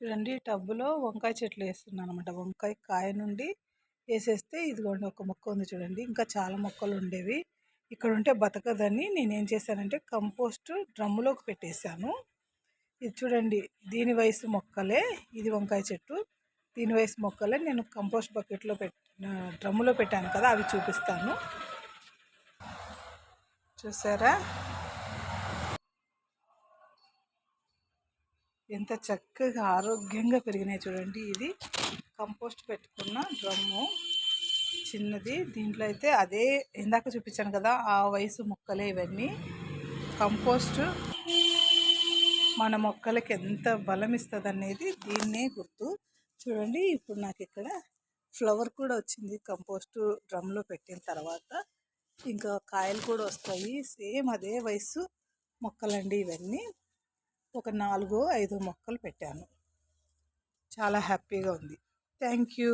చూడండి టబ్బులో వంకాయ చెట్లు వేస్తున్నాను అనమాట. వంకాయ కాయ నుండి వేసేస్తే ఇదిగోండి ఒక మొక్క ఉంది చూడండి. ఇంకా చాలా మొక్కలు ఉండేవి. ఇక్కడ ఉంటే బతకదని నేనేం చేశానంటే కంపోస్ట్ డ్రమ్ములోకి పెట్టేశాను. ఇది చూడండి, దీని వయసు మొక్కలే, ఇది వంకాయ చెట్టు, దీని వయసు మొక్కలే నేను కంపోస్ట్ బకెట్లో డ్రమ్ములో పెట్టాను కదా, అవి చూపిస్తాను. చూసారా ఎంత చక్కగా ఆరోగ్యంగా పెరిగినాయి చూడండి. ఇది కంపోస్ట్ పెట్టుకున్న డ్రమ్ము చిన్నది. దీంట్లో అయితే అదే ఇందాక చూపించాను కదా, ఆ వయసు మొక్కలే ఇవన్నీ. కంపోస్ట్ మన మొక్కలకి ఎంత బలం ఇస్తుంది అనేది దీన్నే గుర్తు. చూడండి ఇప్పుడు నాకు ఇక్కడ ఫ్లవర్ కూడా వచ్చింది కంపోస్ట్ డ్రమ్లో పెట్టిన తర్వాత. ఇంకా కాయలు కూడా వస్తాయి. సేమ్ అదే వయసు మొక్కలండి ఇవన్నీ. ఒక 4-5 మొక్కలు పెట్టాను. చాలా హ్యాపీగా ఉంది. Thank you.